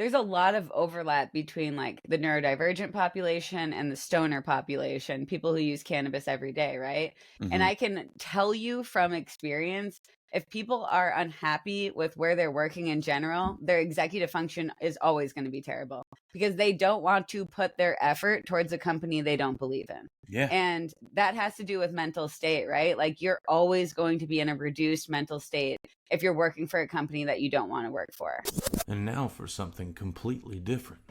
there's a lot of overlap between like the neurodivergent population and the stoner population, people who use cannabis every day, right? And I can tell you from experience, if people are unhappy with where they're working in general, their executive function is always going to be terrible because they don't want to put their effort towards a company they don't believe in. Yeah. And that has to do with mental state, right? Like you're always going to be in a reduced mental state if you're working for a company that you don't want to work for. And now for something completely different.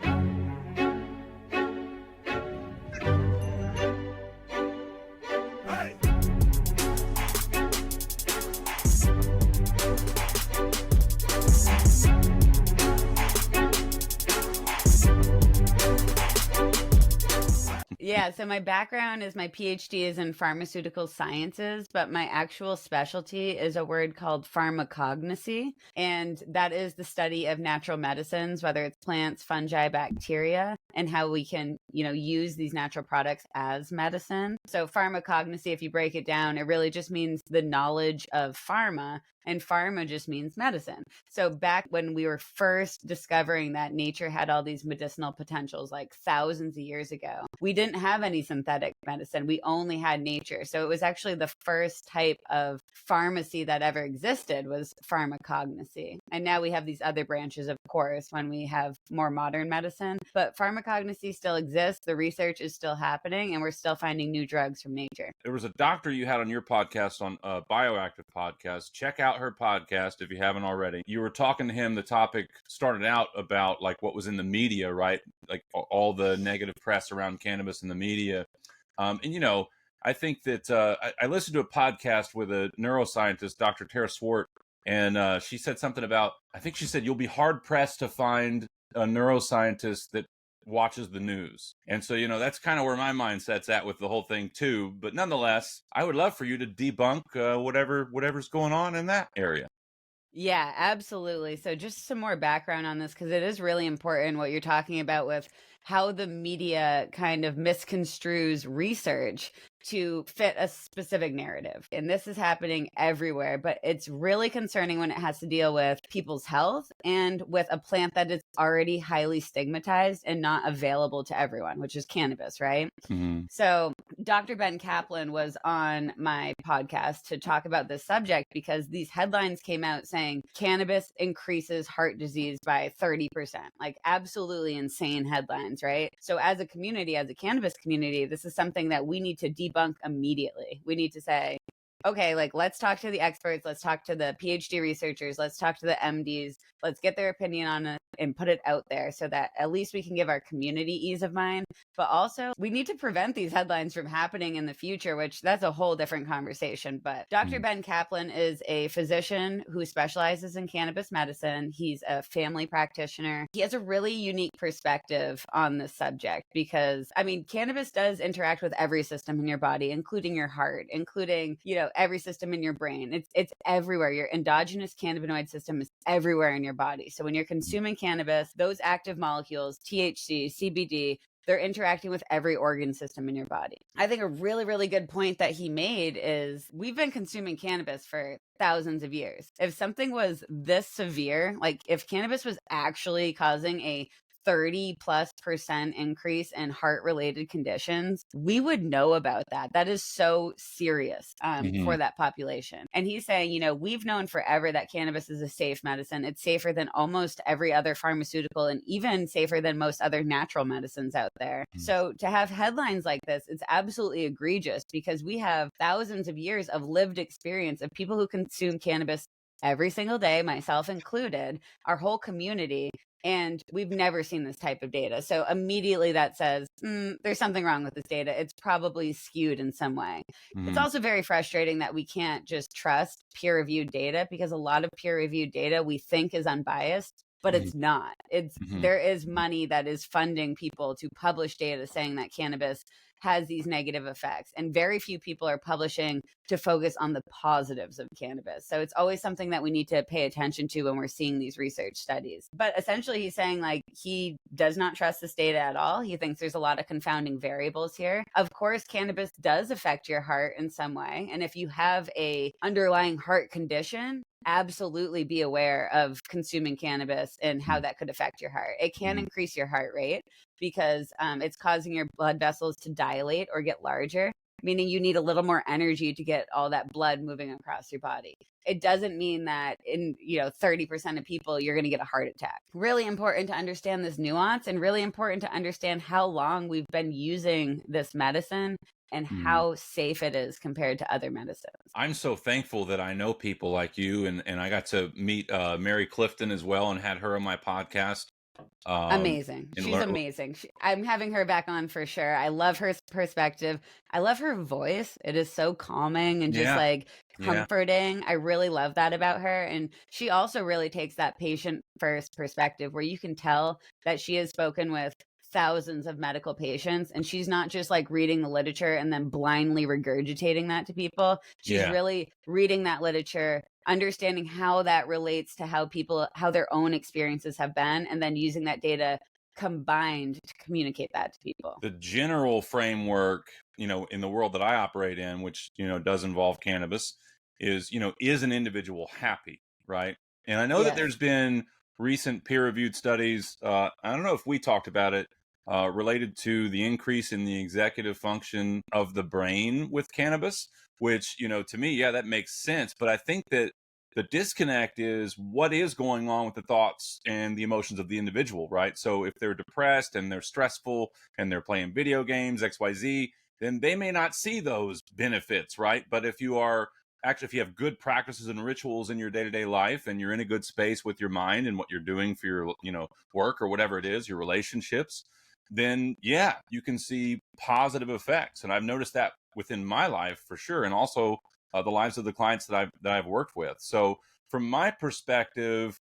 Yeah, so my background is my PhD is in pharmaceutical sciences, but my actual specialty is a word called pharmacognosy, and that is the study of natural medicines, whether it's plants, fungi, bacteria, and how we can, use these natural products as medicine. So pharmacognosy, if you break it down, it really just means the knowledge of pharma, and pharma just means medicine. So back when we were first discovering that nature had all these medicinal potentials, like thousands of years ago, we didn't have any synthetic medicine. We only had nature. So it was actually the first type of pharmacy that ever existed was pharmacognosy. And now we have these other branches, of course, when we have more modern medicine. But pharmacognosy still exists. The research is still happening, and we're still finding new drugs from nature. There was a doctor you had on your podcast, on Bioactive Podcast. Check out her podcast if you haven't already. You were talking to him. The topic started out about like what was in the media, right? Like all the negative press around cannabis in the media. I think that I listened to a podcast with a neuroscientist, Dr. Tara Swart, and she said something about, I think she said, you'll be hard pressed to find a neuroscientist that watches the news. And so, that's kind of where my mindset's at with the whole thing too. But nonetheless, I would love for you to debunk whatever's going on in that area. Yeah, absolutely. So just some more background on this, because it is really important what you're talking about with how the media kind of misconstrues research to fit a specific narrative. And this is happening everywhere, but it's really concerning when it has to deal with people's health and with a plant that is already highly stigmatized and not available to everyone, which is cannabis, right? Mm-hmm. So Dr. Ben Kaplan was on my podcast to talk about this subject because these headlines came out saying cannabis increases heart disease by 30%, like absolutely insane headlines, right? So as a community, as a cannabis community, this is something that we need to debunk immediately. We need to say, okay, like let's talk to the experts, let's talk to the PhD researchers, let's talk to the MDs, let's get their opinion on it and put it out there so that at least we can give our community ease of mind. But also we need to prevent these headlines from happening in the future, which that's a whole different conversation. But Dr. Ben Kaplan is a physician who specializes in cannabis medicine. He's a family practitioner. He has a really unique perspective on this subject because, cannabis does interact with every system in your body, including your heart, including, every system in your brain. It's everywhere. Your endogenous cannabinoid system is everywhere in your body. So when you're consuming cannabis, those active molecules, THC, CBD, they're interacting with every organ system in your body. I think a really, really good point that he made is we've been consuming cannabis for thousands of years. If something was this severe, like if cannabis was actually causing a 30+% increase in heart related conditions, we would know about that. That is so serious for that population. And he's saying, we've known forever that cannabis is a safe medicine. It's safer than almost every other pharmaceutical and even safer than most other natural medicines out there. So to have headlines like this, it's absolutely egregious because we have thousands of years of lived experience of people who consume cannabis every single day, myself included, our whole community. And we've never seen this type of data. So immediately that says, there's something wrong with this data. It's probably skewed in some way. It's also very frustrating that we can't just trust peer-reviewed data because a lot of peer-reviewed data we think is unbiased, but it's not. There is money that is funding people to publish data saying that cannabis has these negative effects. And very few people are publishing to focus on the positives of cannabis. So it's always something that we need to pay attention to when we're seeing these research studies. But essentially he's saying like he does not trust this data at all. He thinks there's a lot of confounding variables here. Of course, cannabis does affect your heart in some way. And if you have a underlying heart condition, absolutely be aware of consuming cannabis and how that could affect your heart. It can increase your heart rate because it's causing your blood vessels to dilate or get larger, meaning you need a little more energy to get all that blood moving across your body. It doesn't mean that in 30% of people you're going to get a heart attack. Really important to understand this nuance, and really important to understand how long we've been using this medicine and how safe it is compared to other medicines. I'm so thankful that I know people like you, and I got to meet Mary Clifton as well, and had her on my podcast. Amazing. She's amazing. I'm having her back on for sure. I love her perspective. I love her voice. It is so calming and just like comforting. I really love that about her. And she also really takes that patient first perspective where you can tell that she has spoken with thousands of medical patients, and she's not just like reading the literature and then blindly regurgitating that to people. She's really reading that literature, understanding how that relates to how their own experiences have been, and then using that data combined to communicate that to people. The general framework, in the world that I operate in, which, does involve cannabis, is an individual happy, right? And I know that there's been recent peer-reviewed studies, I don't know if we talked about it, related to the increase in the executive function of the brain with cannabis, which, to me, that makes sense. But I think that the disconnect is what is going on with the thoughts and the emotions of the individual, right? So if they're depressed and they're stressful and they're playing video games, XYZ, then they may not see those benefits, right? But if you have good practices and rituals in your day-to-day life, and you're in a good space with your mind and what you're doing for your, work or whatever it is, your relationships, then you can see positive effects. And I've noticed that within my life for sure. And also the lives of the clients that I've worked with. So from my perspective,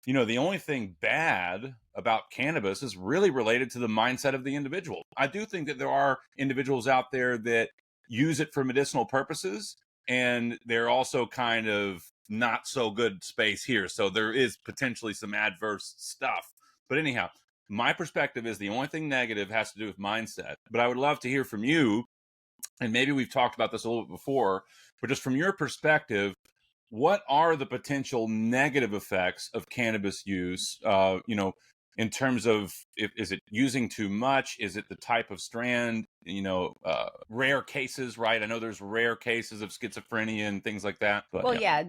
the only thing bad about cannabis is really related to the mindset of the individual. I do think that there are individuals out there that use it for medicinal purposes, and they're also kind of not so good space here. So there is potentially some adverse stuff. But anyhow, my perspective is the only thing negative has to do with mindset. But I would love to hear from you, and maybe we've talked about this a little bit before, but just from your perspective, what are the potential negative effects of cannabis use, in terms of, is it using too much? Is it the type of strand? Rare cases, right? I know there's rare cases of schizophrenia and things like that. But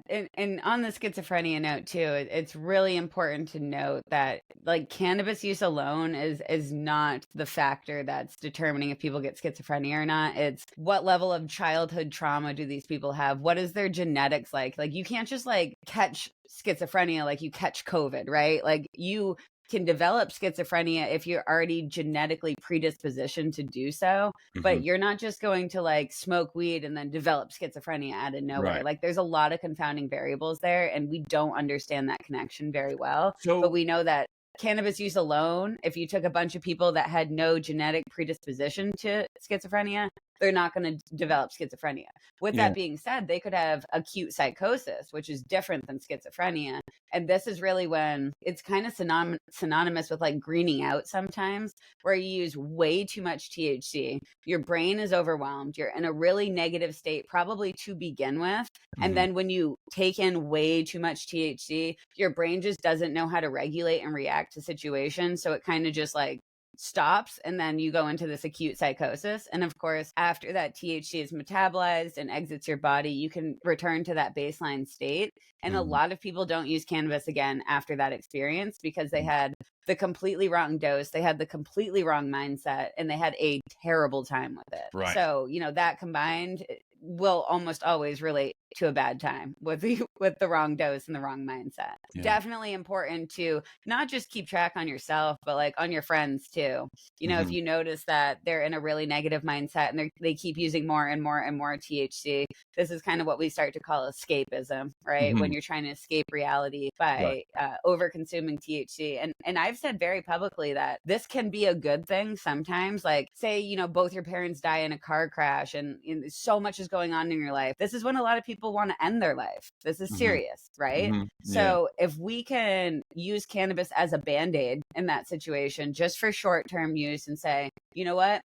and on the schizophrenia note too, it's really important to note that like cannabis use alone is not the factor that's determining if people get schizophrenia or not. It's what level of childhood trauma do these people have? What is their genetics like? Like you can't just like catch schizophrenia like you catch COVID, right? Like you can develop schizophrenia if you're already genetically predispositioned to do so, but you're not just going to like smoke weed and then develop schizophrenia out of nowhere. Right. Like there's a lot of confounding variables there, and we don't understand that connection very well. But we know that cannabis use alone, if you took a bunch of people that had no genetic predisposition to schizophrenia, they're not going to develop schizophrenia. With that being said, they could have acute psychosis, which is different than schizophrenia. And this is really when it's kind of synonymous with like greening out sometimes, where you use way too much THC. Your brain is overwhelmed. You're in a really negative state, probably to begin with. And then when you take in way too much THC, your brain just doesn't know how to regulate and react to situations. So it kind of just like stops, and then you go into this acute psychosis. And of course, after that THC is metabolized and exits your body, you can return to that baseline state. And a lot of people don't use cannabis again after that experience because they had the completely wrong dose, they had the completely wrong mindset, and they had a terrible time with it. Right. So, that combined will almost always relate to a bad time with the wrong dose and the wrong mindset. Definitely important to not just keep track on yourself, but like on your friends too. If you notice that they're in a really negative mindset and they keep using more and more and more THC, this is kind of what we start to call escapism, right? When you're trying to escape reality by over consuming THC. And I've said very publicly that this can be a good thing sometimes. Like say, both your parents die in a car crash and so much is going on in your life. This is when a lot of people want to end their life. This is serious, right? So if we can use cannabis as a Band-Aid in that situation, just for short-term use, and say, you know what,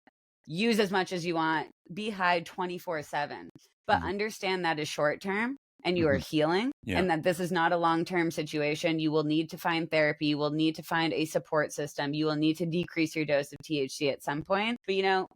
use as much as you want, be high 24/7, but understand that is short-term. and you are healing, Yeah. and that this is not a long-term situation. You will need to find therapy. You will need to find a support system. You will need to decrease your dose of THC at some point. But,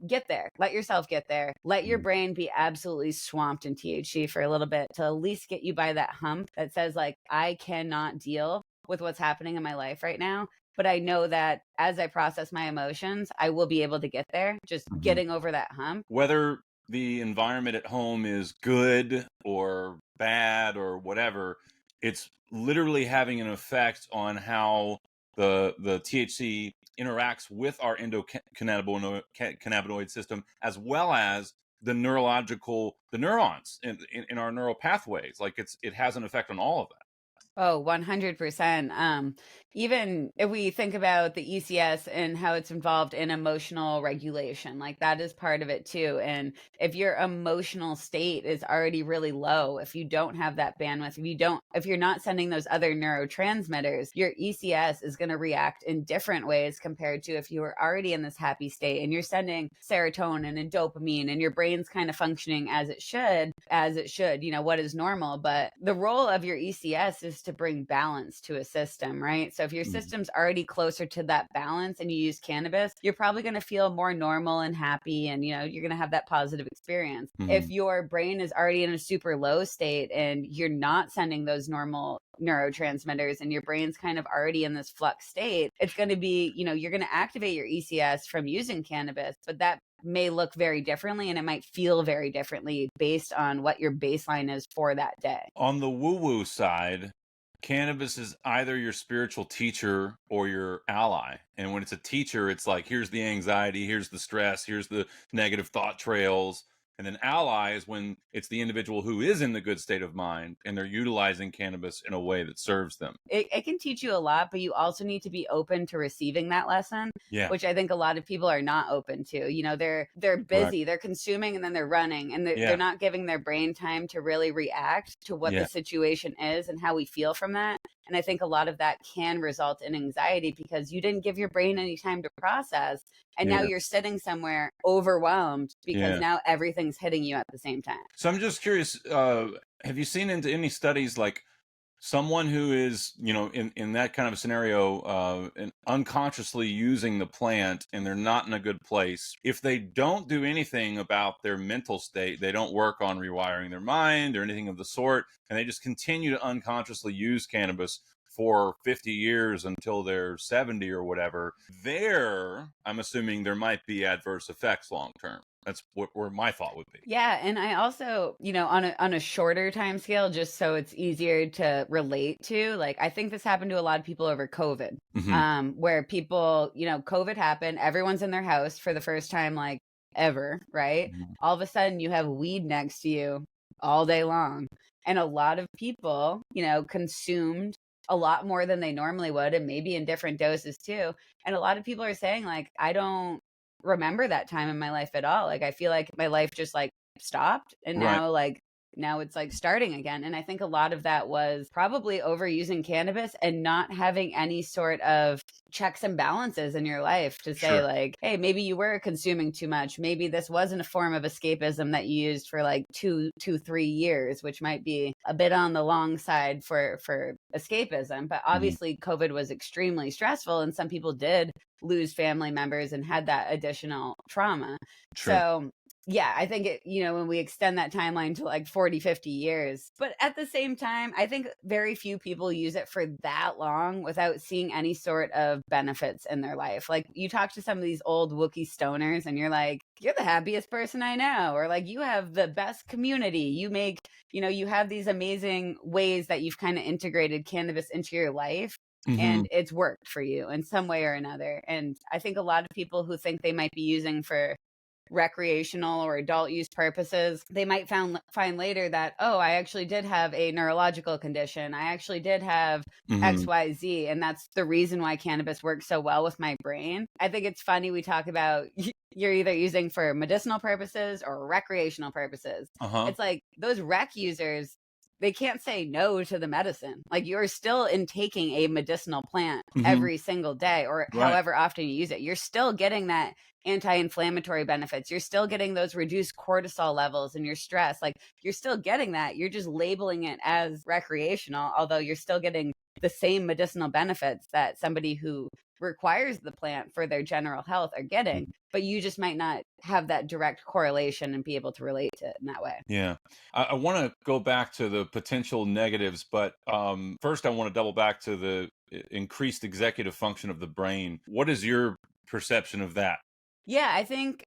get there. Let yourself get there. Let your brain be absolutely swamped in THC for a little bit to at least get you by that hump that says, like, I cannot deal with what's happening in my life right now. But I know that as I process my emotions, I will be able to get there, just getting over that hump. Whether the environment at home is good or bad or whatever, it's literally having an effect on how the THC interacts with our endocannabinoid system, as well as the neurons in our neural pathways. Like it has an effect on all of that. Oh, 100%. Even if we think about the ECS and how it's involved in emotional regulation, like that is part of it too. And if your emotional state is already really low, if you don't have that bandwidth, if you're not sending those other neurotransmitters, your ECS is going to react in different ways compared to if you were already in this happy state and you're sending serotonin and dopamine and your brain's kind of functioning as it should, what is normal. But the role of your ECS is to bring balance to a system, right? So if your system's already closer to that balance and you use cannabis, you're probably going to feel more normal and happy, and you're going to have that positive experience. If your brain is already in a super low state and you're not sending those normal neurotransmitters and your brain's kind of already in this flux state, it's going to be, you're going to activate your ECS from using cannabis, but that may look very differently and it might feel very differently based on what your baseline is for that day. On the woo-woo side, cannabis is either your spiritual teacher or your ally. And when it's a teacher, it's like, here's the anxiety, here's the stress, here's the negative thought trails. And then ally is when it's the individual who is in the good state of mind and they're utilizing cannabis in a way that serves them. It can teach you a lot, but you also need to be open to receiving that lesson, which I think a lot of people are not open to. They're busy, they're consuming, and then they're running, and they're not giving their brain time to really react to what the situation is and how we feel from that. And I think a lot of that can result in anxiety because you didn't give your brain any time to process. And now you're sitting somewhere overwhelmed because now everything's hitting you at the same time. So I'm just curious, have you seen into any studies like someone who is, in that kind of a scenario, and unconsciously using the plant and they're not in a good place, if they don't do anything about their mental state, they don't work on rewiring their mind or anything of the sort, and they just continue to unconsciously use cannabis for 50 years until they're 70 or whatever, I'm assuming there might be adverse effects long term. That's where my thought would be. Yeah. And I also, on a shorter time scale, just so it's easier to relate to, like, I think this happened to a lot of people over COVID, where people, COVID happened, everyone's in their house for the first time, like ever, right? All of a sudden you have weed next to you all day long. And a lot of people, consumed a lot more than they normally would, and maybe in different doses too. And a lot of people are saying, like, I don't remember that time in my life at all. Like, I feel like my life just like stopped, and now it's like starting again. And I think a lot of that was probably overusing cannabis and not having any sort of checks and balances in your life to say like, hey, maybe you were consuming too much. Maybe this wasn't a form of escapism that you used for like 3 years, which might be a bit on the long side for escapism. But obviously COVID was extremely stressful, and some people did lose family members and had that additional trauma. So yeah, I think when we extend that timeline to like 40, 50 years, but at the same time, I think very few people use it for that long without seeing any sort of benefits in their life. Like, you talk to some of these old Wookiee stoners and you're like, you're the happiest person I know, or like, you have the best community. You make, you have these amazing ways that you've kind of integrated cannabis into your life. And it's worked for you in some way or another. And I think a lot of people who think they might be using for recreational or adult use purposes, they might find later that, oh, I actually did have a neurological condition. I actually did have XYZ. And that's the reason why cannabis works so well with my brain. I think it's funny we talk about you're either using for medicinal purposes or recreational purposes. It's like those rec users, they can't say no to the medicine. Like, you're still intaking a medicinal plant Mhm. every single day, or Right. however often you use it. You're still getting that anti-inflammatory benefits. You're still getting those reduced cortisol levels and your stress. Like, you're still getting that. You're just labeling it as recreational, although you're still getting the same medicinal benefits that somebody who requires the plant for their general health are getting, but you just might not have that direct correlation and be able to relate to it in that way. Yeah. I want to go back to the potential negatives, but first I want to double back to the increased executive function of the brain. What is your perception of that? Yeah, I think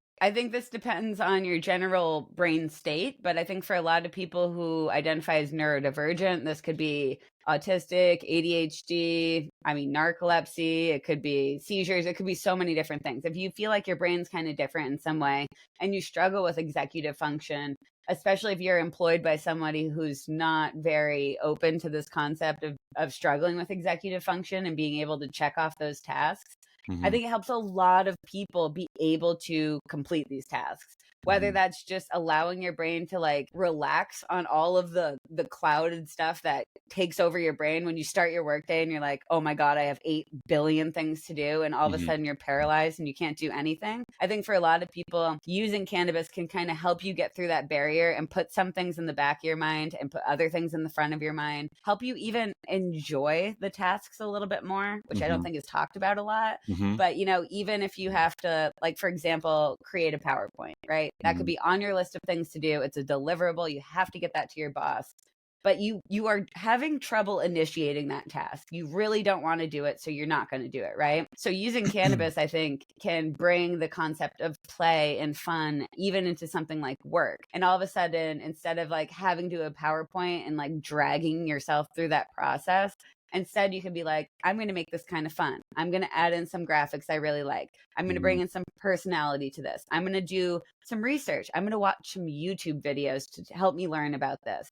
this depends on your general brain state, but I think for a lot of people who identify as neurodivergent, this could be autistic, ADHD, I mean narcolepsy, it could be seizures, it could be so many different things. If you feel like your brain's kind of different in some way and you struggle with executive function, especially if you're employed by somebody who's not very open to this concept of struggling with executive function and being able to check off those tasks, I think it helps a lot of people be able to complete these tasks. Whether that's just allowing your brain to like relax on all of the clouded stuff that takes over your brain when you start your workday and you're like, oh my God, I have 8 billion things to do. And all of a sudden you're paralyzed and you can't do anything. I think for a lot of people, using cannabis can kind of help you get through that barrier and put some things in the back of your mind and put other things in the front of your mind, help you even enjoy the tasks a little bit more, which I don't think is talked about a lot. But, even if you have to, like, for example, create a PowerPoint, right? That could be on your list of things to do. It's a deliverable. You have to get that to your boss. But you are having trouble initiating that task. You really don't want to do it, so you're not going to do it, right? So using cannabis, I think, can bring the concept of play and fun even into something like work. And all of a sudden, instead of like having to do a PowerPoint and like dragging yourself through that process, instead, you can be like, I'm going to make this kind of fun. I'm going to add in some graphics I really like. I'm going to bring in some personality to this. I'm going to do some research. I'm going to watch some YouTube videos to help me learn about this.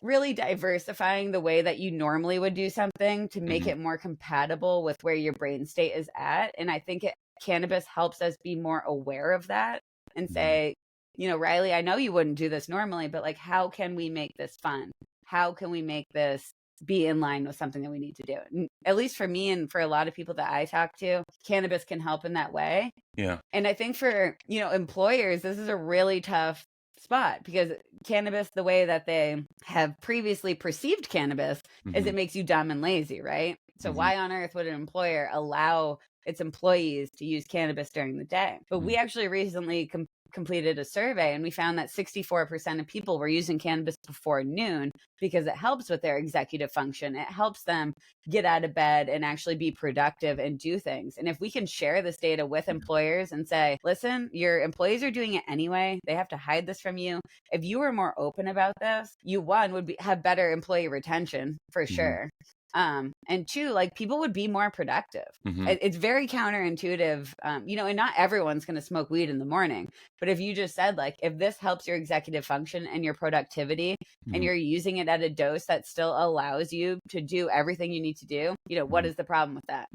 Really diversifying the way that you normally would do something to make it more compatible with where your brain state is at. And I think cannabis helps us be more aware of that and say, Riley, I know you wouldn't do this normally, but like, how can we make this fun? How can we make this be in line with something that we need to do? And at least for me and for a lot of people that I talk to, cannabis can help in that way. Yeah. And I think for, employers, this is a really tough spot because cannabis, the way that they have previously perceived cannabis is it makes you dumb and lazy, right? So why on earth would an employer allow its employees to use cannabis during the day? But we actually recently completed a survey and we found that 64% of people were using cannabis before noon because it helps with their executive function. It helps them get out of bed and actually be productive and do things. And if we can share this data with employers and say, listen, your employees are doing it anyway, they have to hide this from you. If you were more open about this, you would have better employee retention for sure. And two, like, people would be more productive. It's very counterintuitive, and not everyone's going to smoke weed in the morning. But if you just said, like, if this helps your executive function and your productivity and you're using it at a dose that still allows you to do everything you need to do, what is the problem with that?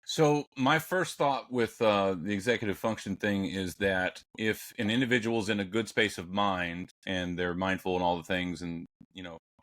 So my first thought with the executive function thing is that if an individual's in a good space of mind and they're mindful and all the things and,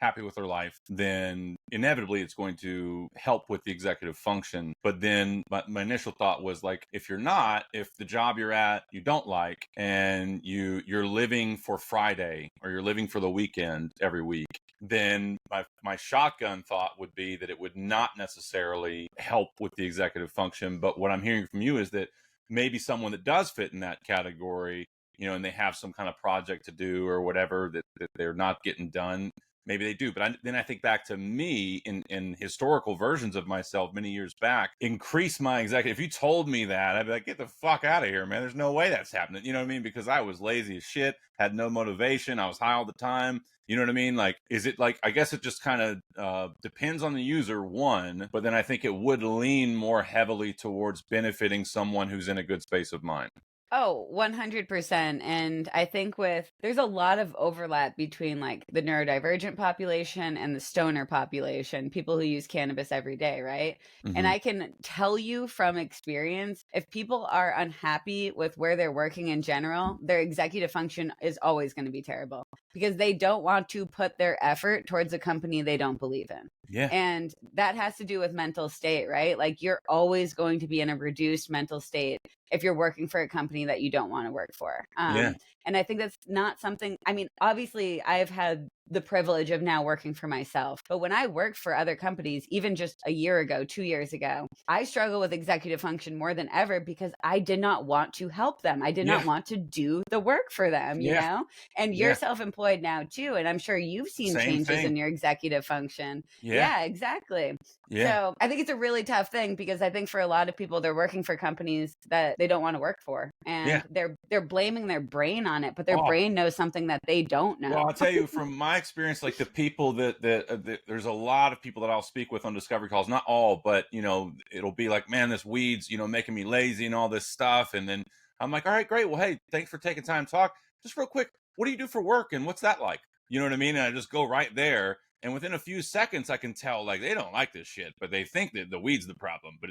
happy with their life, then inevitably it's going to help with the executive function. But then my initial thought was like, if you're not, if the job you're at you don't like and you're living for Friday or you're living for the weekend every week, then my shotgun thought would be that it would not necessarily help with the executive function. But what I'm hearing from you is that maybe someone that does fit in that category, and they have some kind of project to do or whatever that they're not getting done, maybe they do. But then I think back to me in historical versions of myself many years back, increase my executive. If you told me that, I'd be like, get the fuck out of here, man. There's no way that's happening. You know what I mean? Because I was lazy as shit, had no motivation. I was high all the time. You know what I mean? Like, is it like, I guess it just kind of depends on the user, one, but then I think it would lean more heavily towards benefiting someone who's in a good space of mind. Oh, 100%. And I think there's a lot of overlap between like the neurodivergent population and the stoner population, people who use cannabis every day, right? And Hmm. I can tell you from experience, if people are unhappy with where they're working in general, their executive function is always going to be terrible because they don't want to put their effort towards a company they don't believe in. Yeah. And that has to do with mental state, right? Like you're always going to be in a reduced mental state if you're working for a company that you don't want to work for. Yeah. And I think that's not something, I mean, obviously, I've had the privilege of now working for myself. But when I worked for other companies, even just a year ago, 2 years ago, I struggle with executive function more than ever because I did not want to help them. I did Yeah. not want to do the work for them, you Yeah. know? And Yeah. you're self-employed now too. And I'm sure you've seen Same changes thing. in your executive function. Yeah. Yeah, exactly. Yeah. So I think it's a really tough thing because I think for a lot of people, they're working for companies that they don't want to work for, and they're blaming their brain on it, but their Oh, brain knows something that they don't know. well, I'll tell you from my experience, like the people that there's a lot of people that I'll speak with on discovery calls, not all, but you know, it'll be like, man, this weed's, you know, making me lazy and all this stuff. And then I'm like, all right, great. Well, hey, thanks for taking time to talk. Just real quick, what do you do for work and what's that like? You know what I mean? And I just go right there. And within a few seconds, I can tell like they don't like this shit, but they think that the weed's the problem. But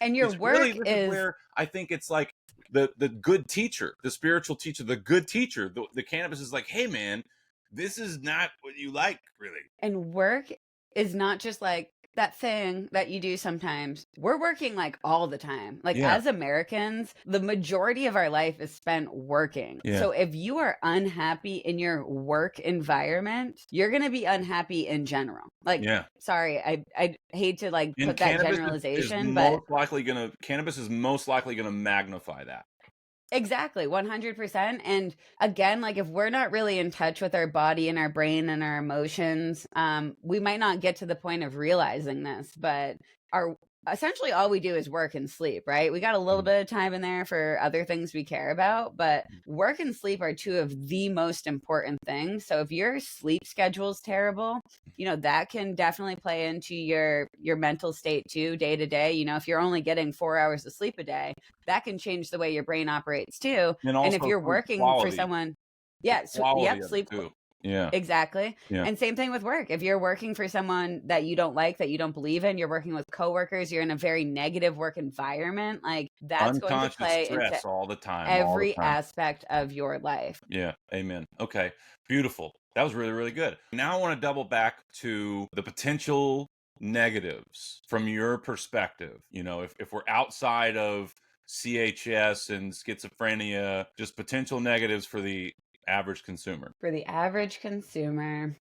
And your it's really, work this is is where I think it's like the good teacher, the spiritual teacher, the good teacher, the cannabis is like, hey man, this is not what you like, really. and work is not just like that thing that you do sometimes. We're working like all the time. Like Yeah. as Americans, the majority of our life is spent working. Yeah. So if you are unhappy in your work environment, you're going to be unhappy in general. Like, Yeah. sorry, I hate to like And put that cannabis generalization, but cannabis is most likely gonna magnify that. exactly, 100%. And again, like if we're not really in touch with our body and our brain and our emotions, we might not get to the point of realizing this, but our essentially all we do is work and sleep, right? We got a little bit of time in there for other things we care about, but work and sleep are two of the most important things. So if your sleep schedule is terrible, you know, that can definitely play into your mental state too, day to day. You know, if you're only getting 4 hours of sleep a day, that can change the way your brain operates too. And And if also you're sleep working for quality. someone, The quality yep, of sleep it too. Yeah. exactly. Yeah. And same thing with work. If you're working for someone that you don't like, that you don't believe in, you're working with coworkers, you're in a very negative work environment, like that's going to Unconscious play into stress all the time. every aspect of your life. Yeah. Amen. Okay. Beautiful. That was really, really good. Now I want to double back to the potential negatives from your perspective. You know, if we're outside of CHS and schizophrenia, just potential negatives for the average consumer. For the average consumer,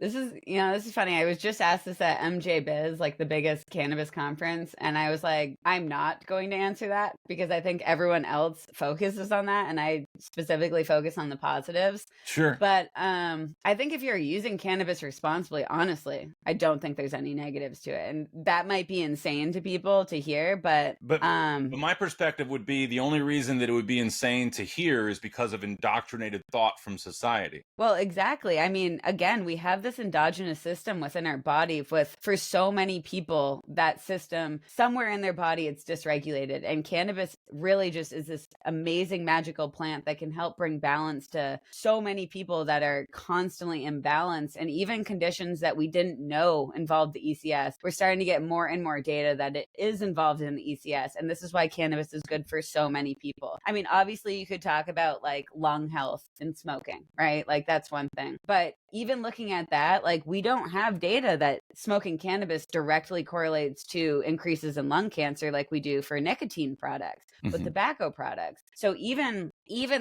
this is funny. I was just asked this at MJ Biz, like the biggest cannabis conference. And I was like, I'm not going to answer that because I think everyone else focuses on that. And I specifically focus on the positives. Sure. But I think if you're using cannabis responsibly, honestly, I don't think there's any negatives to it. And that might be insane to people to hear. But my perspective would be the only reason that it would be insane to hear is because of indoctrinated thought from society. Well, exactly. I mean, again, we have this endogenous system within our body for so many people, that system somewhere in their body, it's dysregulated. And cannabis really just is this amazing magical plant that can help bring balance to so many people that are constantly imbalanced, and even conditions that we didn't know involved the ECS. We're starting to get more and more data that it is involved in the ECS. And this is why cannabis is good for so many people. I mean, obviously you could talk about like lung health and smoking, right? Like that's one thing. But even looking at that, like we don't have data that smoking cannabis directly correlates to increases in lung cancer like we do for nicotine products, with tobacco products. So even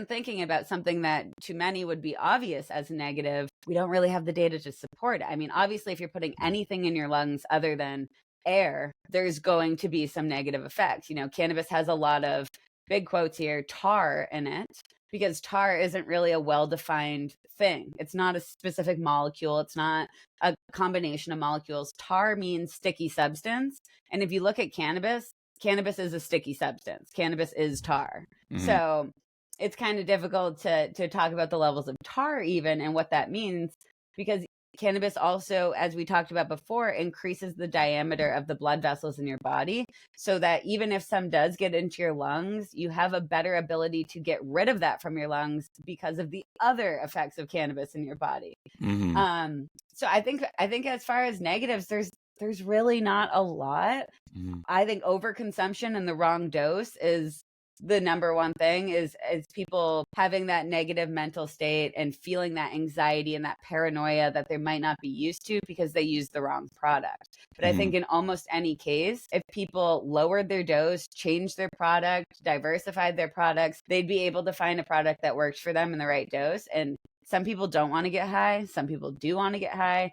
thinking about something that to many would be obvious as negative, we don't really have the data to support it. I mean, obviously, if you're putting anything in your lungs other than air, there's going to be some negative effects. You know, cannabis has a lot of, big quotes here, tar in it, because tar isn't really a well-defined thing. It's not a specific molecule. It's not a combination of molecules. Tar means sticky substance. And if you look at cannabis, cannabis is a sticky substance. Cannabis is tar. So it's kind of difficult to talk about the levels of tar even and what that means, because cannabis also, as we talked about before, increases the diameter of the blood vessels in your body so that even if some does get into your lungs, you have a better ability to get rid of that from your lungs because of the other effects of cannabis in your body. So I think as far as negatives, there's really not a lot. I think overconsumption and the wrong dose is the number one thing is people having that negative mental state and feeling that anxiety and that paranoia that they might not be used to because they use the wrong product. But I think in almost any case, if people lowered their dose, changed their product, diversified their products, they'd be able to find a product that works for them in the right dose. And some people don't want to get high. Some people do want to get high.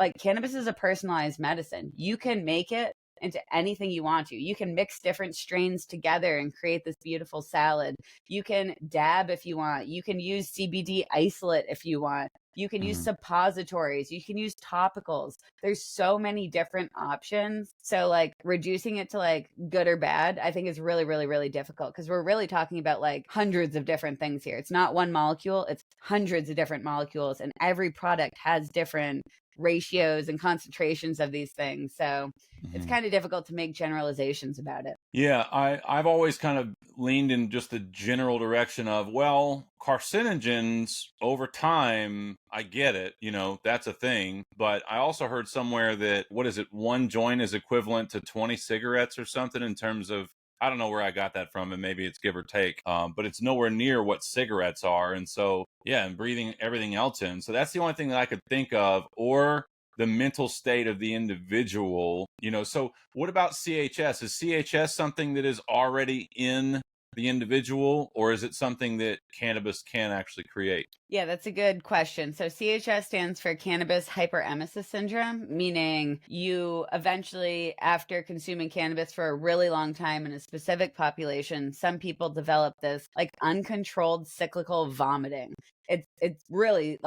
Like cannabis is a personalized medicine. You can make it into anything you want to. You can mix different strains together and create this beautiful salad. You can dab if you want. You can use CBD isolate if you want. You can use suppositories. You can use topicals. There's so many different options. So like reducing it to like good or bad, I think is really, really, really difficult because we're really talking about like hundreds of different things here. It's not one molecule, it's hundreds of different molecules, and every product has different ratios and concentrations of these things. So it's kind of difficult to make generalizations about it. Yeah, I've always kind of leaned in just the general direction of, well, carcinogens over time, I get it, that's a thing. But I also heard somewhere that, what is it, one joint is equivalent to 20 cigarettes or something in terms of, I don't know where I got that from, and maybe it's give or take, but it's nowhere near what cigarettes are. And so, yeah, and breathing everything else in. So that's the only thing that I could think of, or the mental state of the individual, So what about CHS? Is CHS something that is already in the individual, or is it something that cannabis can actually create? Yeah, that's a good question. So CHS stands for cannabis hyperemesis syndrome, meaning you eventually, after consuming cannabis for a really long time in a specific population, some people develop this like uncontrolled cyclical vomiting. It's really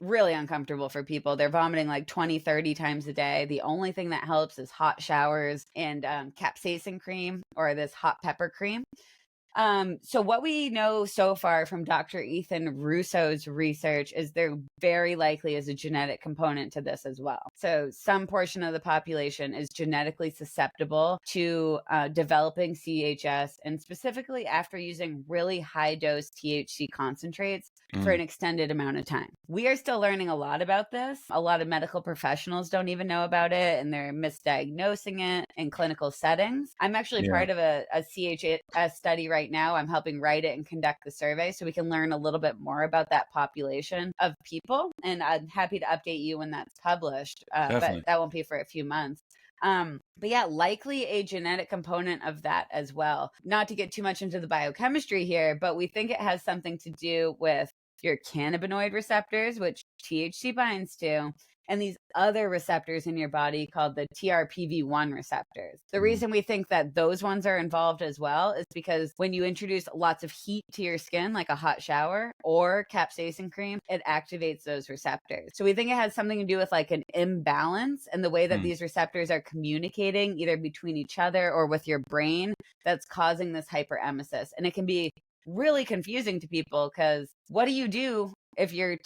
really uncomfortable for people. They're vomiting like 20, 30 times a day. The only thing that helps is hot showers and capsaicin cream or this hot pepper cream. So what we know so far from Dr. Ethan Russo's research is there very likely is a genetic component to this as well. So some portion of the population is genetically susceptible to developing CHS, and specifically after using really high dose THC concentrates for an extended amount of time. We are still learning a lot about this. A lot of medical professionals don't even know about it, and they're misdiagnosing it in clinical settings. I'm actually part of a CHS study right now. I'm helping write it and conduct the survey so we can learn a little bit more about that population of people. And I'm happy to update you when that's published, but that won't be for a few months. But yeah, likely a genetic component of that as well. Not to get too much into the biochemistry here, but we think it has something to do with your cannabinoid receptors, which THC binds to, and these other receptors in your body called the TRPV1 receptors. The reason we think that those ones are involved as well is because when you introduce lots of heat to your skin, like a hot shower or capsaicin cream, it activates those receptors. So we think it has something to do with like an imbalance in the way that these receptors are communicating either between each other or with your brain that's causing this hyperemesis. And it can be really confusing to people because what do you do if you're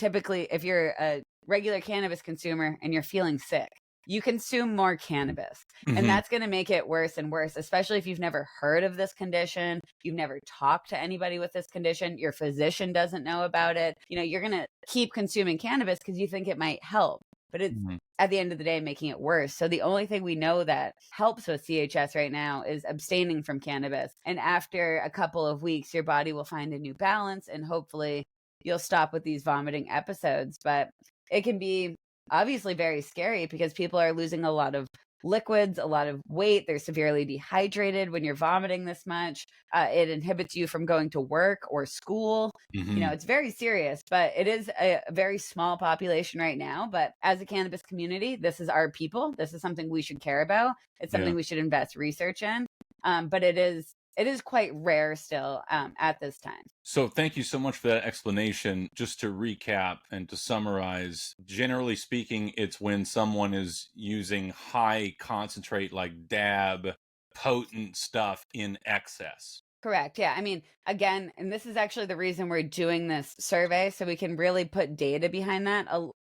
a regular cannabis consumer and you're feeling sick? You consume more cannabis, and that's going to make it worse and worse, especially if you've never heard of this condition, you've never talked to anybody with this condition, your physician doesn't know about it. You're going to keep consuming cannabis because you think it might help, but it's at the end of the day making it worse. So the only thing we know that helps with CHS right now is abstaining from cannabis. And after a couple of weeks, your body will find a new balance, and hopefully you'll stop with these vomiting episodes. But it can be obviously very scary because people are losing a lot of liquids, a lot of weight. They're severely dehydrated when you're vomiting this much. It inhibits you from going to work or school. It's very serious, but it is a very small population right now. But as a cannabis community, this is our people. This is something we should care about. It's something we should invest research in. But it is quite rare still at this time. So thank you so much for that explanation. Just to recap and to summarize, generally speaking, it's when someone is using high concentrate like dab, potent stuff in excess. Correct. Yeah. I mean, again, and this is actually the reason we're doing this survey, so we can really put data behind that.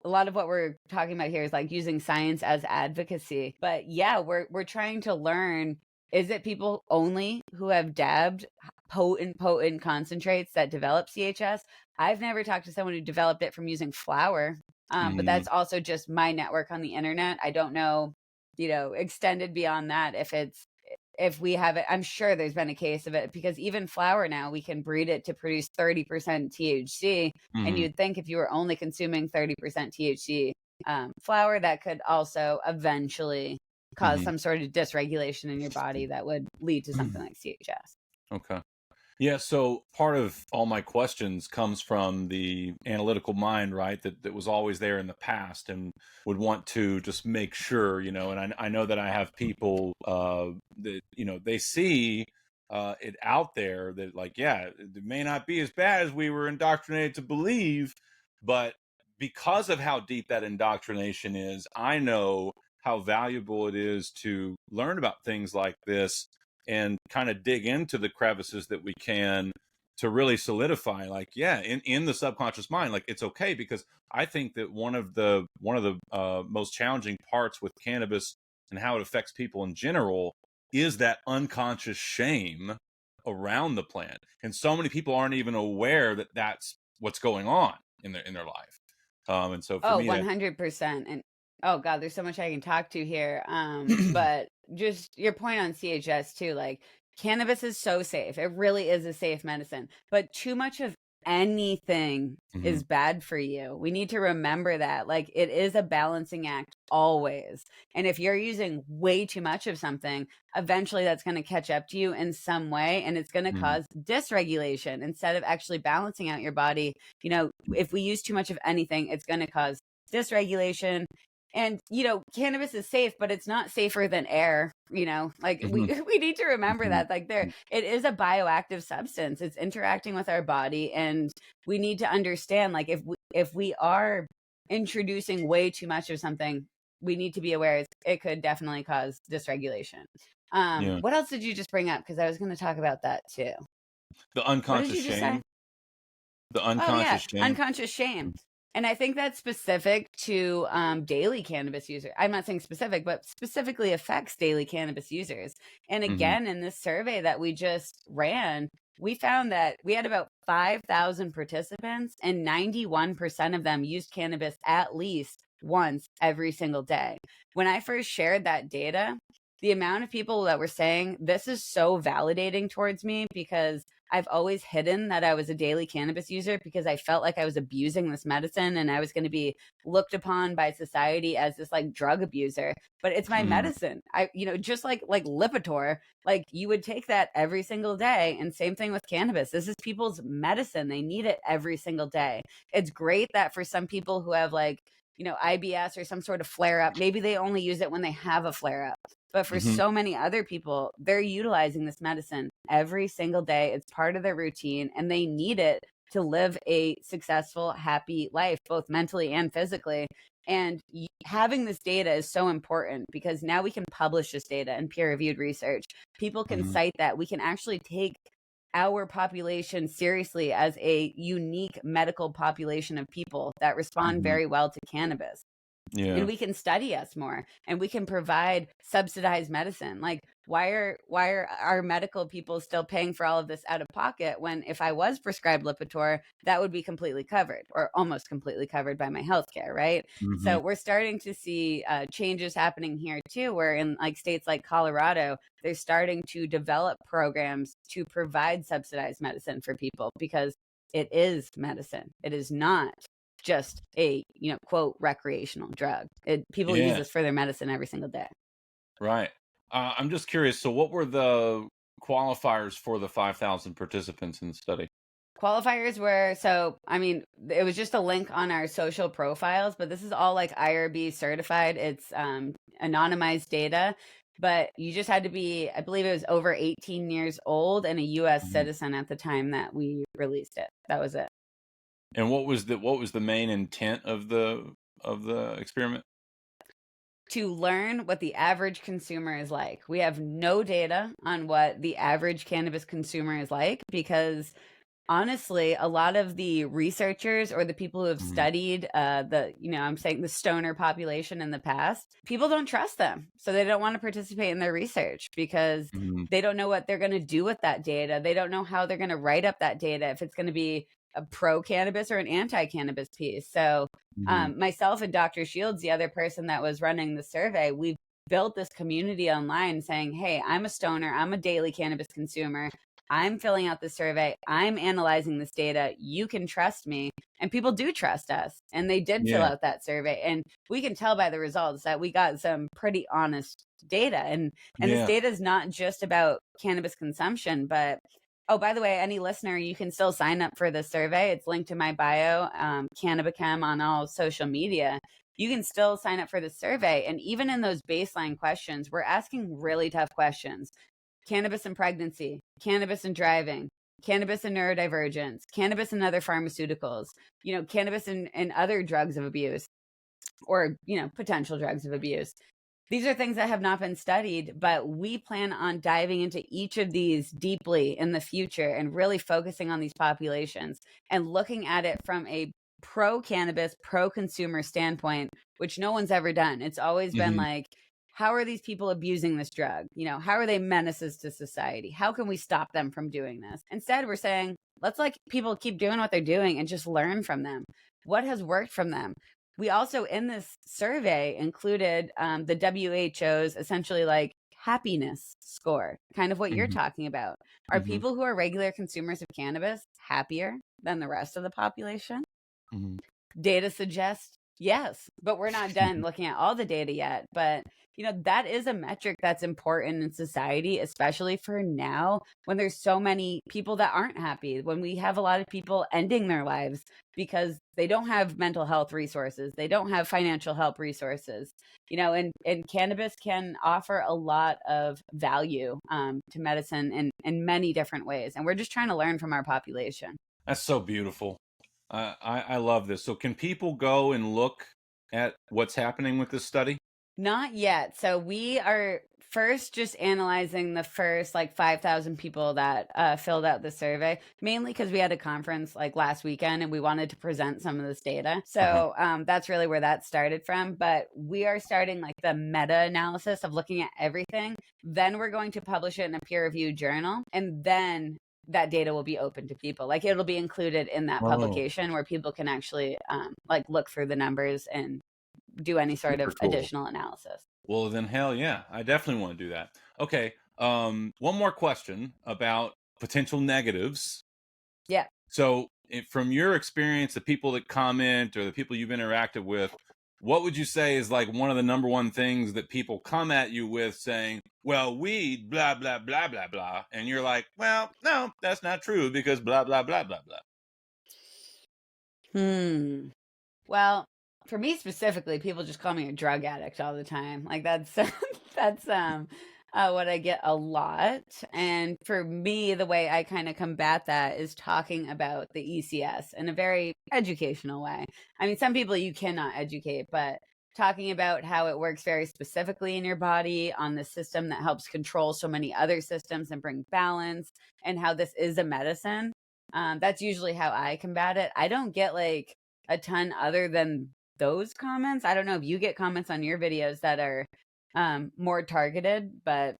a lot of what we're talking about here is like using science as advocacy. But yeah, we're trying to learn, is it people only who have dabbed potent concentrates that develop CHS? I've never talked to someone who developed it from using flour. But that's also just my network on the internet. I don't know, extended beyond that if we have it. I'm sure there's been a case of it, because even flour now, we can breed it to produce 30% THC. And you'd think if you were only consuming 30% THC flour, that could also eventually cause some sort of dysregulation in your body that would lead to something like CHS. Okay. Yeah, so part of all my questions comes from the analytical mind, right? That was always there in the past and would want to just make sure, and I know that I have people that, they see it out there that like, yeah, it may not be as bad as we were indoctrinated to believe, but because of how deep that indoctrination is, I know how valuable it is to learn about things like this and kind of dig into the crevices that we can to really solidify, like, yeah, in the subconscious mind, like, it's okay. Because I think that one of the most challenging parts with cannabis and how it affects people in general is that unconscious shame around the plant, and so many people aren't even aware that that's what's going on in their life. And so for me, 100%. And oh God, there's so much I can talk to here. But just your point on CHS too, like, cannabis is so safe. It really is a safe medicine, but too much of anything is bad for you. We need to remember that. Like, it is a balancing act always. And if you're using way too much of something, eventually that's going to catch up to you in some way, and it's going to cause dysregulation instead of actually balancing out your body. If we use too much of anything, it's going to cause dysregulation. And, cannabis is safe, but it's not safer than air, like we need to remember that, like, it is a bioactive substance. It's interacting with our body. And we need to understand, like, if we are introducing way too much of something, we need to be aware it could definitely cause dysregulation. Yeah. What else did you just bring up? Because I was going to talk about that too. The What did unconscious you just shame. say? The Oh yeah, unconscious shame. unconscious shame. And I think that's specific to daily cannabis users. I'm not saying specific, but specifically affects daily cannabis users. And again, in this survey that we just ran, we found that we had about 5,000 participants, and 91% of them used cannabis at least once every single day. When I first shared that data, the amount of people that were saying this is so validating towards me, because I've always hidden that I was a daily cannabis user, because I felt like I was abusing this medicine and I was going to be looked upon by society as this like drug abuser. But it's my medicine. Just like Lipitor, like, you would take that every single day. And same thing with cannabis. This is people's medicine. They need it every single day. It's great that for some people who have like, IBS or some sort of flare up, maybe they only use it when they have a flare up. But for so many other people, they're utilizing this medicine every single day. It's part of their routine, and they need it to live a successful, happy life, both mentally and physically. And having this data is so important, because now we can publish this data in peer-reviewed research. People can cite that. We can actually take our population seriously as a unique medical population of people that respond very well to cannabis. Yeah. And we can study us more, and we can provide subsidized medicine. Like, why are our medical people still paying for all of this out of pocket, when if I was prescribed Lipitor, that would be completely covered, or almost completely covered, by my healthcare, right? So we're starting to see changes happening here too, where in like states like Colorado, they're starting to develop programs to provide subsidized medicine for people, because it is medicine. It is not just a quote recreational drug. People use this for their medicine every single day. Right. I'm just curious. So, what were the qualifiers for the 5,000 participants in the study? Qualifiers were, it was just a link on our social profiles, but this is all like IRB certified. It's anonymized data, but you just had to be, I believe it was over 18 years old and a U.S. citizen at the time that we released it. That was it. And what was the main intent of the experiment? To learn what the average consumer is like. We have no data on what the average cannabis consumer is like, because honestly, a lot of the researchers or the people who have Mhm. studied I'm saying the stoner population in the past, people don't trust them. So they don't want to participate in their research because Mhm. they don't know what they're going to do with that data. They don't know how they're going to write up that data, if it's going to be a pro cannabis or an anti cannabis piece. So Mhm. myself and Dr. Shields, the other person that was running the survey, we've built this community online saying, hey, I'm a stoner, I'm a daily cannabis consumer. I'm filling out the survey. I'm analyzing this data. You can trust me. And people do trust us. And they did fill Yeah. out that survey. And we can tell by the results that we got some pretty honest data. And this Yeah. data is not just about cannabis consumption, but oh, by the way, any listener, you can still sign up for the survey. It's linked to my bio, Cannabichem on all social media. You can still sign up for the survey. And even in those baseline questions, we're asking really tough questions. Cannabis and pregnancy, cannabis and driving, cannabis and neurodivergence, cannabis and other pharmaceuticals, cannabis and other drugs of abuse or, potential drugs of abuse. These are things that have not been studied, but we plan on diving into each of these deeply in the future and really focusing on these populations and looking at it from a pro cannabis, pro consumer standpoint, which no one's ever done. It's always been Mhm. like, how are these people abusing this drug? How are they menaces to society? How can we stop them from doing this? Instead, we're saying, let's like people keep doing what they're doing and just learn from them. What has worked from them? We also, in this survey, included the WHO's essentially like happiness score, kind of what you're Mhm. talking about. Are Mhm. people who are regular consumers of cannabis happier than the rest of the population? Mhm. Data suggests yes, but we're not done looking at all the data yet. But, that is a metric that's important in society, especially for now when there's so many people that aren't happy, when we have a lot of people ending their lives because they don't have mental health resources, they don't have financial help resources, and cannabis can offer a lot of value to medicine in many different ways. And we're just trying to learn from our population. That's so beautiful. I love this. So, can people go and look at what's happening with this study? Not yet. So we are first just analyzing the first like 5,000 people that filled out the survey, mainly because we had a conference like last weekend and we wanted to present some of this data. Uh-huh. So that's really where that started from. But we are starting like the meta analysis of looking at everything. Then we're going to publish it in a peer reviewed journal. And then that data will be open to people. Like it'll be included in that Oh, publication where people can actually like look through the numbers and do any sort super of cool. additional analysis. Well, then, hell yeah, I definitely want to do that. Okay. One more question about potential negatives. Yeah. So, from your experience, the people that comment or the people you've interacted with, what would you say is like one of the number one things that people come at you with saying, well, weed, blah, blah, blah, blah, blah. And you're like, well, no, that's not true because blah, blah, blah, blah, blah. Well, for me specifically, people just call me a drug addict all the time. Like that's that's what I get a lot. And for me, the way I kind of combat that is talking about the ECS in a very educational way. I mean, some people you cannot educate, but talking about how it works very specifically in your body on the system that helps control so many other systems and bring balance, and how this is a medicine. That's usually how I combat it. I don't get like a ton other than those comments. I don't know if you get comments on your videos that are more targeted, but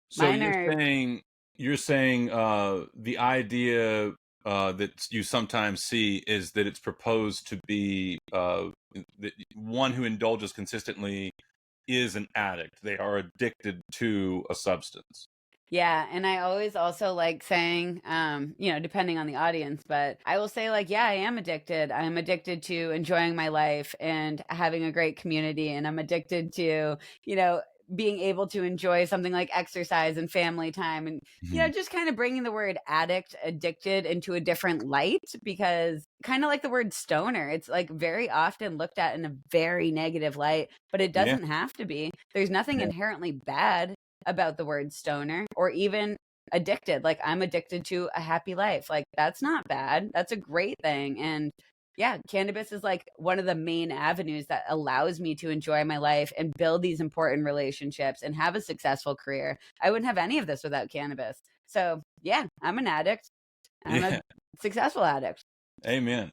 So mine are. you're saying the idea that you sometimes see is that it's proposed to be that one who indulges consistently is an addict. They are addicted to a substance. Yeah, and I always also like saying, depending on the audience, but I will say like, yeah, I am addicted. I'm addicted to enjoying my life and having a great community, and I'm addicted to, being able to enjoy something like exercise and family time, and Mhm. just kind of bringing the word addict, addicted into a different light, because kind of like the word stoner, it's like very often looked at in a very negative light, but it Yeah. doesn't have to be. There's nothing Yeah. inherently bad about the word stoner or even addicted. Like I'm addicted to a happy life. Like that's not bad. That's a great thing. And yeah, cannabis is like one of the main avenues that allows me to enjoy my life and build these important relationships and have a successful career. I wouldn't have any of this without cannabis. So yeah, I'm an addict. I'm a Yeah. successful addicts. Amen.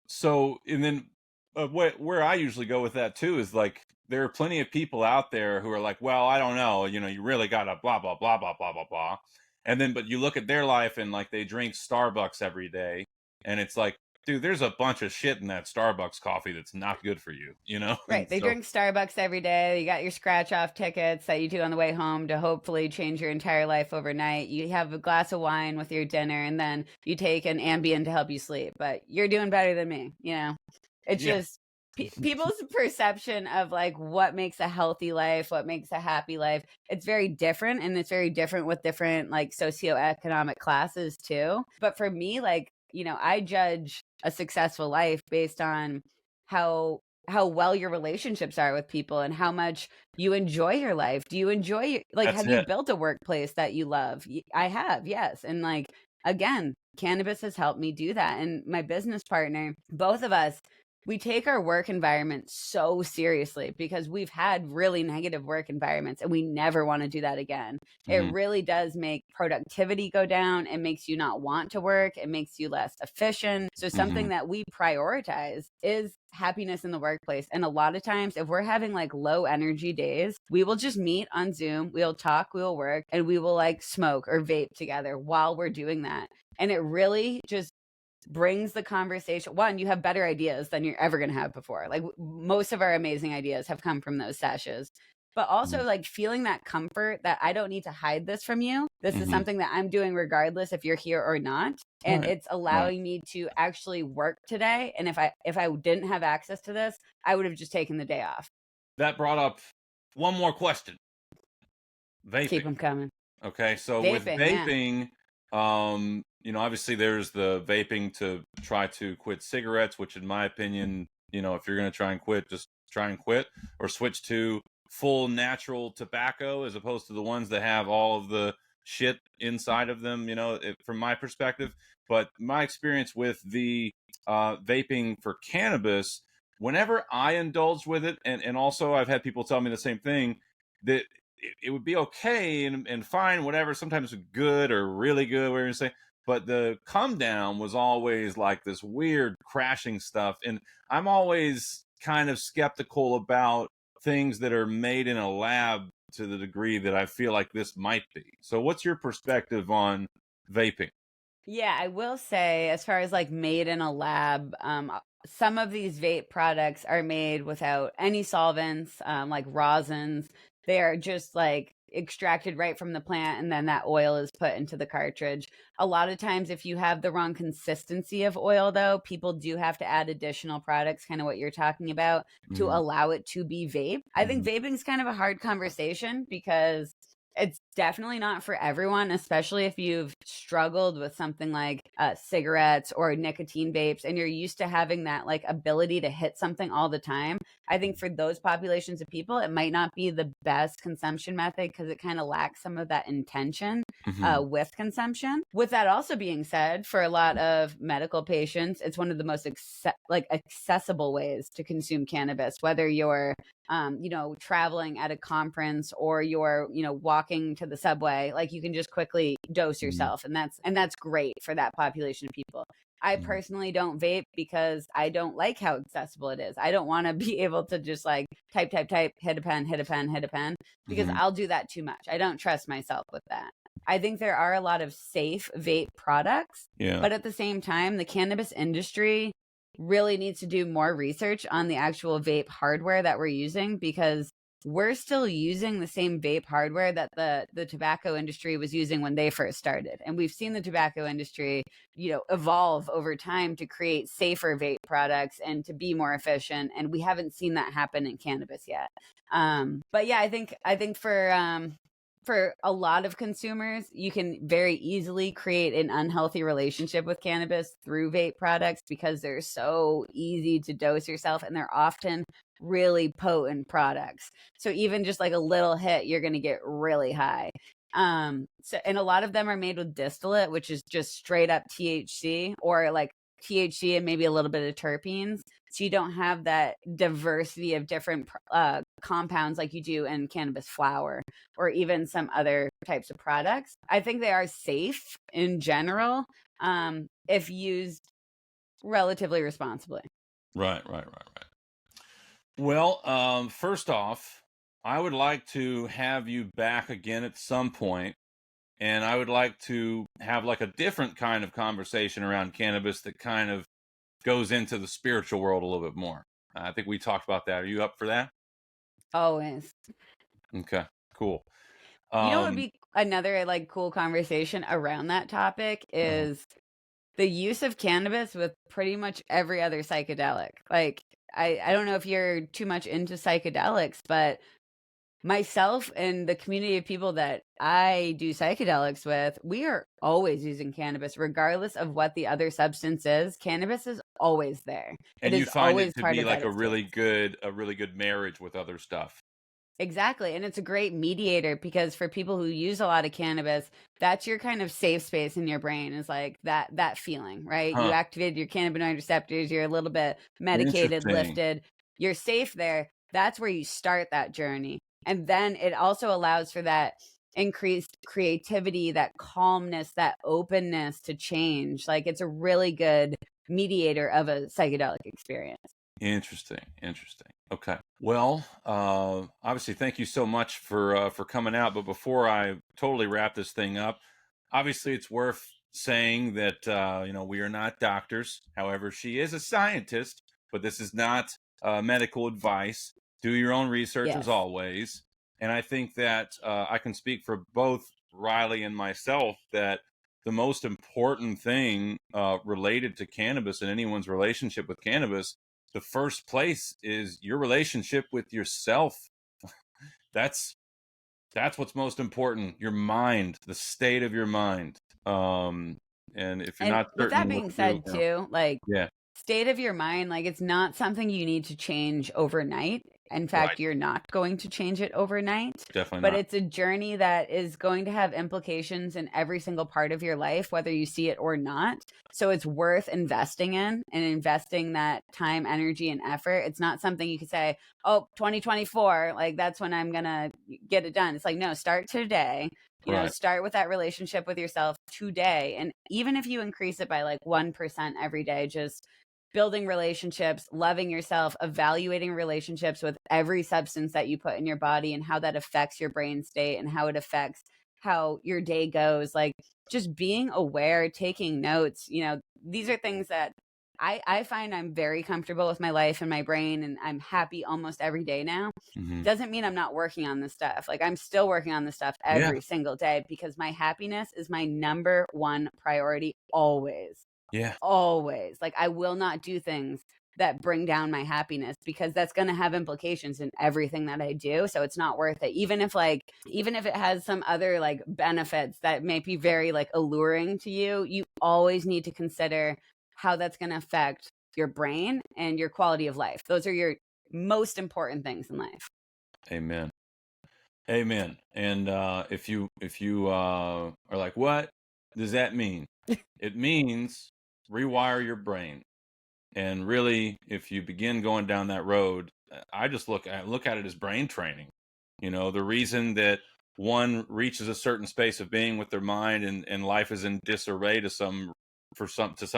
So, and then where I usually go with that too is like, there are plenty of people out there who are like, well, I don't know, you really gotta blah, blah, blah, blah, blah, blah, blah. And then, but you look at their life and like they drink Starbucks every day. And it's like, dude, there's a bunch of shit in that Starbucks coffee that's not good for you, And Right. They so, drink Starbucks every day. You got your scratch off tickets that you do on the way home to hopefully change your entire life overnight. You have a glass of wine with your dinner and then you take an Ambien to help you sleep. But you're doing better than me. It's yeah, just people's perception of like what makes a healthy life, what makes a happy life. It's very different, and it's very different with different like socioeconomic classes too. But for me, like, I judge a successful life based on how well your relationships are with people and how much you enjoy your life. Do you enjoy, like, that's have you it. built a workplace that you love? I have, yes. And like, again, cannabis has helped me do that. And my business partner, both of us, we take our work environment so seriously because we've had really negative work environments and we never want to do that again. It Mhm. really does make productivity go down. It makes you not want to work. It makes you less efficient. So something Mhm. that we prioritize is happiness in the workplace. And a lot of times, if we're having like low energy days, we will just meet on Zoom, we'll talk, we'll work, and we will like smoke or vape together while we're doing that. And it really just brings the conversation. One, you have better ideas than you're ever going to have before. Like most of our amazing ideas have come from those sessions. But also Mhm. like feeling that comfort that I don't need to hide this from you. This is Mhm. something that I'm doing regardless if you're here or not. And Right. it's Right. allowing me to actually work today. And if I didn't have access to this, I would have just taken the day off. That brought up one more question. Keep Vaping. them coming. Okay, so with Vaping, yeah. vaping, obviously there's the vaping to try to quit cigarettes, which in my opinion, if you're going to try and quit, just try and quit or switch to full natural tobacco as opposed to the ones that have all of the shit inside of them, from my perspective. But my experience with the vaping for cannabis, whenever I indulge with it, and also I've had people tell me the same thing, that it would be okay and fine, whatever. Sometimes good or really good, whatever you say. But the come down was always like this weird crashing stuff. And I'm always kind of skeptical about things that are made in a lab to the degree that I feel like this might be. So, what's your perspective on vaping? Yeah, I will say, as far as like made in a lab, some of these vape products are made without any solvents, like rosins. They are just like extracted right from the plant, and then that oil is put into the cartridge. A lot of times, if you have the wrong consistency of oil, though, people do have to add additional products, kind of what you're talking about, to Mm-hmm. allow it to be vape. I think Mm-hmm. vaping is kind of a hard conversation because it's definitely not for everyone, especially if you've struggled with something like cigarettes or nicotine vapes and you're used to having that like ability to hit something all the time. I think for those populations of people, it might not be the best consumption method because it kind of lacks some of that intention Mm-hmm. with consumption. With that also being said, for a lot of medical patients, it's one of the most accessible ways to consume cannabis, whether you're traveling at a conference or you're, walking to the subway, like you can just quickly dose Mm-hmm. yourself. And that's great for that population of people. I Mm-hmm. personally don't vape because I don't like how accessible it is. I don't want to be able to just like type, hit a pen, hit a pen, hit a pen, because Mm-hmm. I'll do that too much. I don't trust myself with that. I think there are a lot of safe vape products, Yeah. but at the same time, the cannabis industry really needs to do more research on the actual vape hardware that we're using because we're still using the same vape hardware that the tobacco industry was using when they first started. And we've seen the tobacco industry, evolve over time to create safer vape products and to be more efficient. And we haven't seen that happen in cannabis yet. But yeah, I think for a lot of consumers, you can very easily create an unhealthy relationship with cannabis through vape products because they're so easy to dose yourself and they're often really potent products. So even just like a little hit, you're going to get really high. And a lot of them are made with distillate, which is just straight up THC or like THC and maybe a little bit of terpenes. So you don't have that diversity of different compounds like you do in cannabis flower or even some other types of products. I think they are safe in general, if used relatively responsibly. Right. Well, first off, I would like to have you back again at some point, and I would like to have like a different kind of conversation around cannabis that kind of goes into the spiritual world a little bit more. I think we talked about that. Are you up for that? Always. Okay, cool. You know what would be another like cool conversation around that topic is the use of cannabis with pretty much every other psychedelic. Like I don't know if you're too much into psychedelics, but myself and the community of people that I do psychedelics with, we are always using cannabis, regardless of what the other substance is. Cannabis is always there. and It you is find always it to part be of like that a really experience. good marriage with other stuff. Exactly. And it's a great mediator because for people who use a lot of cannabis, that's your kind of safe space in your brain is like that feeling, right? You Huh. activated your cannabinoid receptors, you're a little bit medicated, Interesting. lifted, you're safe there. That's where you start that journey. And then it also allows for that increased creativity, that calmness, that openness to change. Like it's a really good mediator of a psychedelic experience. Interesting. Okay. Well, obviously, thank you so much for coming out. But before I totally wrap this thing up, obviously, it's worth saying that we are not doctors. However, she is a scientist, but this is not medical advice. Do your own research as Yes. always. And I think that I can speak for both Riley and myself that the most important thing related to cannabis and anyone's relationship with cannabis, the first place is your relationship with yourself. That's what's most important. Your mind, the state of your mind. And if you're And not with that certain what being to do, said, too, like yeah, state of your mind, like it's not something you need to change overnight. In right, fact, you're not going to change it overnight, definitely but not. it's a journey that is going to have implications in every single part of your life, whether you see it or not. So it's worth investing in and investing that time, energy, and effort. It's not something you could say, oh, 2024, like that's when I'm going to get it done. It's like, no, start today. Right, Start with that relationship with yourself today. And even if you increase it by like 1% every day, just building relationships, loving yourself, evaluating relationships with every substance that you put in your body and how that affects your brain state and how it affects how your day goes. Like just being aware, taking notes, these are things that I find I'm very comfortable with my life and my brain, and I'm happy almost every day now. hmm Doesn't mean I'm not working on this stuff. Like I'm still working on this stuff yeah, every single day because my happiness is my number one priority always. yeah, Always. Like I will not do things that bring down my happiness because that's going to have implications in everything that I do. So it's not worth it. Even if it has some other like benefits that may be very like alluring to you, you always need to consider how that's going to affect your brain and your quality of life. Those are your most important things in life. amen, amen. And if you are like, what does that mean? It means rewire your brain. And really, if you begin going down that road, I just look at it as brain training. The reason that one reaches a certain space of being with their mind and life is in disarray to some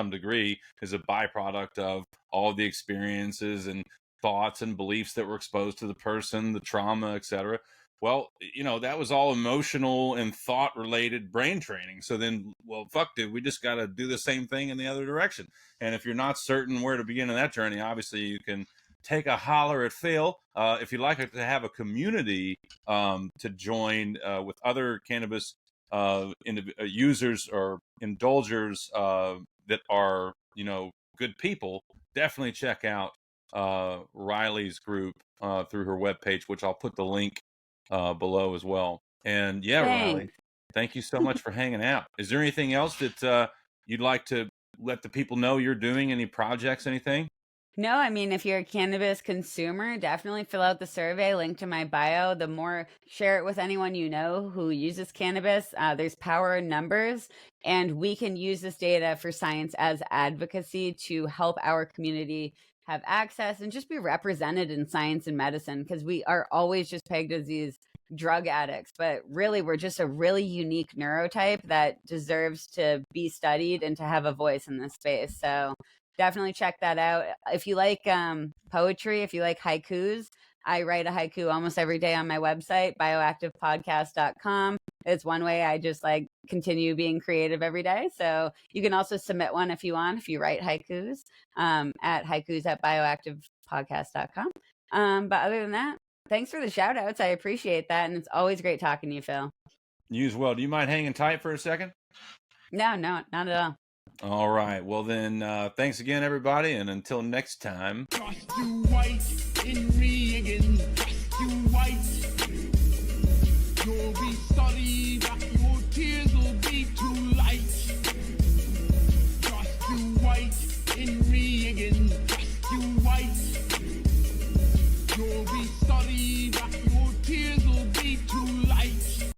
degree is a byproduct of all the experiences and thoughts and beliefs that were exposed to the person, the trauma, etc. Well, that was all emotional and thought related brain training. So then, well, fuck, dude, we just got to do the same thing in the other direction. And if you're not certain where to begin in that journey, obviously you can take a holler at Phil. If you'd like to have a community to join with other cannabis users or indulgers that are, good people, definitely check out Riley's group through her webpage, which I'll put the link below as well. And yeah, Riley, Thanks. thank you so much for hanging out. Is there anything else that you'd like to let the people know you're doing? Any projects, anything? No, I mean, if you're a cannabis consumer, definitely fill out the survey, link to my bio. The more share it with anyone you know who uses cannabis. There's power in numbers, and we can use this data for science as advocacy to help our community have access and just be represented in science and medicine because we are always just pegged as these drug addicts, but really we're just a really unique neurotype that deserves to be studied and to have a voice in this space. So definitely check that out. If you like poetry, if you like haikus, I write a haiku almost every day on my website, bioactivepodcast.com. It's one way I just like continue being creative every day. So you can also submit one if you want, if you write haikus, at haikus@bioactivepodcast.com. But other than that, thanks for the shout outs. I appreciate that. And it's always great talking to you, Phil. You as well. Do you mind hanging tight for a second? No, not at all. All right. Well, then, thanks again, everybody. And until next time. Just you white in me again. Just you white. You'll be studying.